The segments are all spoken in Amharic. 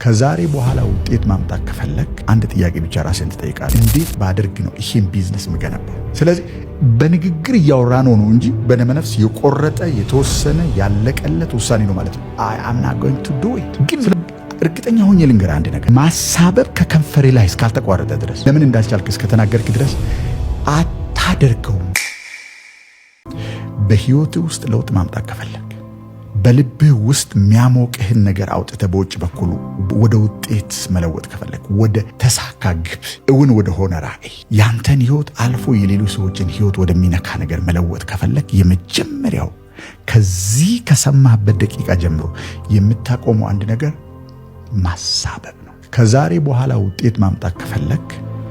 ከዛሬ በኋላ ውጤት ማምጣት ከፈለክ አንድ ጥያቄ ብቻ ራስህን ትጠይቃለህ። እንዴት ባደርግ ነው ይሄን ቢዝነስ ምገነባው? ስለዚህ በንግግር እያወራነው ነው እንጂ በደመነፍስ የቆረጠ የተወሰነ ያለቀለት ውሳኔ ነው ማለት ነው። I am not going to do it። ግን እርግጠኛ ሆኜ ልንገርህ አንድ ነገር፣ ማሳበብ ከከንፈሬ ላይ እስካልተቋረጠ ድረስ፣ ለምን እንዳልቻልክ እስከተናገርክ ድረስ አታደርገውም። በህይወትህ ውስጥ ለውጥ ማምጣት ከፈለክ በልብህ ውስጥ የሚያሞቅህን ነገር አውጥተህ በውጭ በኩል ወደ ውጤት መለወጥ ከፈለክ፣ ወደ ተሳካ ግብ፣ እውን ወደ ሆነ ራዕይ፣ ያንተን ህይወት አልፎ የሌሎች ሰዎችን ህይወት ወደሚነካ ነገር መለወጥ ከፈለክ የመጀመሪያው ከዚህ ከሰማህበት ደቂቃ ጀምሮ የምታቆመው አንድ ነገር ማሳበብ ነው። ከዛሬ በኋላ ውጤት ማምጣት ከፈለክ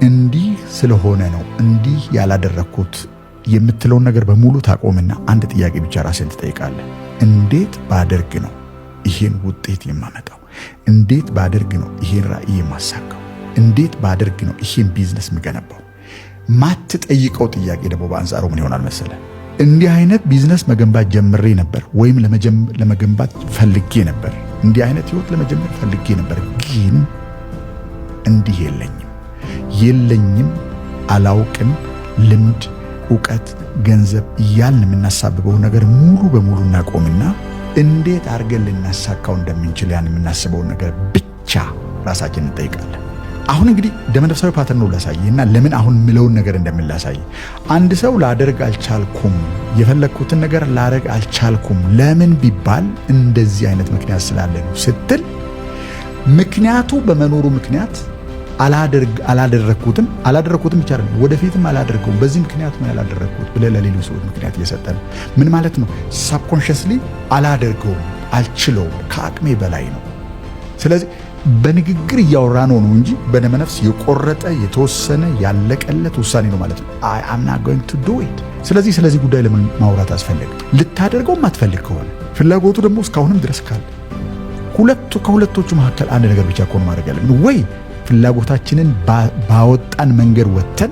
እንዲህ ስለሆነ ነው እንዲህ ያላደረኩት የምትለውን ነገር በሙሉ ታቆምና አንድ ጥያቄ ብቻ ራስህን ትጠይቃለህ። እንዴት ባደርግ ነው ይሄን ውጤት የማመጣው? እንዴት ባደርግ ነው ይሄን ራዕይ የማሳካው? እንዴት ባደርግ ነው ይሄን ቢዝነስ ምገነባው? ማትጠይቀው ጥያቄ ደግሞ በአንጻሩ ምን ይሆናል መሰለ? እንዲህ አይነት ቢዝነስ መገንባት ጀምሬ ነበር ወይም ለመገንባት ፈልጌ ነበር፣ እንዲህ አይነት ህይወት ለመጀመር ፈልጌ ነበር፣ ግን እንዲህ የለኝም፣ አላውቅም፣ ልምድ፣ ዕውቀት፣ ገንዘብ እያልን የምናሳብበው ነገር ሙሉ በሙሉ እናቆምና እንዴት አድርገን ልናሳካው እንደምንችል ያን የምናስበው ነገር ብቻ ራሳችንን እንጠይቃለን። አሁን እንግዲህ ደመነፍሳዊ ፓተርን ነው ላሳይና ለምን አሁን ምለውን ነገር እንደምላሳይ። አንድ ሰው ላደርግ አልቻልኩም፣ የፈለኩትን ነገር ላደርግ አልቻልኩም ለምን ቢባል እንደዚህ አይነት ምክንያት ስላለ ነው ስትል፣ ምክንያቱ በመኖሩ ምክንያት አላደረኩትም ብቻ አይደለም ወደፊትም አላደርገውም፣ በዚህ ምክንያት ነው ያላደረኩት ብለህ ለሌሎች ሰዎች ምክንያት እየሰጠን ምን ማለት ነው? ሳብኮንሺየስሊ አላደርገውም፣ አልችለውም፣ ከአቅሜ በላይ ነው። ስለዚህ በንግግር እያወራነው ነው እንጂ በደመነፍስ የቆረጠ የተወሰነ ያለቀለት ውሳኔ ነው ማለት ነው። I am not going to do it። ስለዚህ ጉዳይ ለምን ማውራት አስፈለገ? ልታደርገው ማትፈልግ ከሆነ ፍላጎቱ ደግሞ እስካሁንም ድረስ ካለ ከሁለቶቹ መካከል አንድ ነገር ብቻ ከሆነ ማድረግ ያለብን ወይ ፍላጎታችንን ባወጣን መንገድ ወጥተን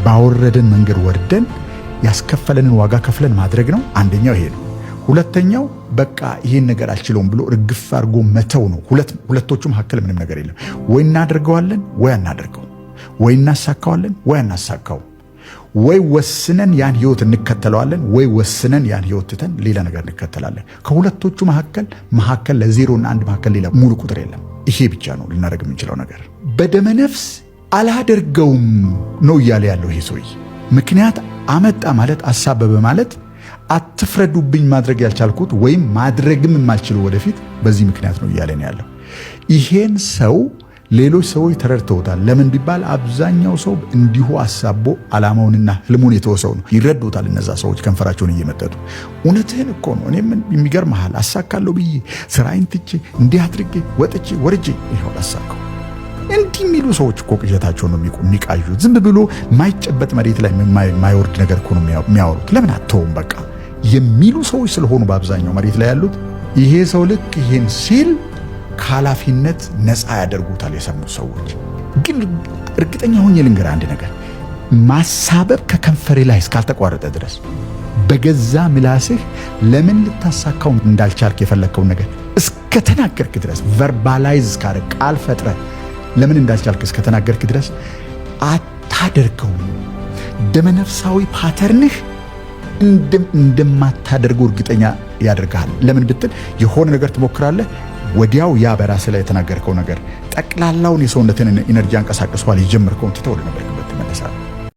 ባወረደን መንገድ ወርደን ያስከፈለንን ዋጋ ከፍለን ማድረግ ነው። አንደኛው ይሄ ነው። ሁለተኛው በቃ ይሄን ነገር አልችለውም ብሎ እርግፍ አድርጎ መተው ነው። ሁለቶቹ መካከል ምንም ነገር የለም። ወይ እናደርገዋለን ወይ አናደርገው፣ ወይ እናሳካዋለን ወይ አናሳካው፣ ወይ ወስነን ያን ህይወት እንከተለዋለን ወይ ወስነን ያን ህይወት ትተን ሌላ ነገር እንከተላለን። ከሁለቶቹ መካከል ለዜሮና አንድ መካከል ሌላ ሙሉ ቁጥር የለም። ይሄ ብቻ ነው ልናደርግ የምንችለው ነገር። በደመነፍስ አላደርገውም ነው እያለ ያለው ይሄ ሰውዬ። ምክንያት አመጣ ማለት አሳበበ ማለት አትፍረዱብኝ፣ ማድረግ ያልቻልኩት ወይም ማድረግም የማልችለው ወደፊት በዚህ ምክንያት ነው እያለ ነው ያለው። ይሄን ሰው ሌሎች ሰዎች ተረድተውታል። ለምን ቢባል አብዛኛው ሰው እንዲሁ አሳቦ ዓላማውንና ህልሙን የተወሰው ነው። ይረዱታል እነዛ ሰዎች ከንፈራቸውን እየመጠጡ እውነትህን እኮ ነው፣ እኔም የሚገርምሃል አሳካለሁ ብዬ ስራዬን ትቼ እንዲህ አድርጌ ወጥቼ ወርጄ ይኸው አሳካው። እንዲህ የሚሉ ሰዎች እኮ ቅዠታቸውን ነው የሚቃዡት። ዝም ብሎ ማይጨበጥ መሬት ላይ የማይወርድ ነገር እኮ ነው የሚያወሩት። ለምን አተውም በቃ የሚሉ ሰዎች ስለሆኑ በአብዛኛው መሬት ላይ ያሉት። ይሄ ሰው ልክ ይሄን ሲል ከኃላፊነት ነፃ ያደርጉታል የሰሙ ሰዎች። ግን እርግጠኛ ሆኜ ልንገርህ አንድ ነገር፣ ማሳበብ ከከንፈሬ ላይ እስካልተቋረጠ ድረስ በገዛ ምላስህ ለምን ልታሳካው እንዳልቻልክ የፈለግከውን ነገር እስከተናገርክ ድረስ ቨርባላይዝ እስካደረግ ቃል ፈጥረህ ለምን እንዳልቻልክ እስከተናገርክ ድረስ አታደርገውም። ደመነፍሳዊ ፓተርንህ እንደማታደርገው እርግጠኛ ያደርግሃል። ለምን ብትል የሆነ ነገር ትሞክራለህ፣ ወዲያው ያ በራስህ ላይ የተናገርከው ነገር ጠቅላላውን የሰውነትን ኢነርጂ አንቀሳቅሷል፣ የጀመርከውን ትተው ነበር።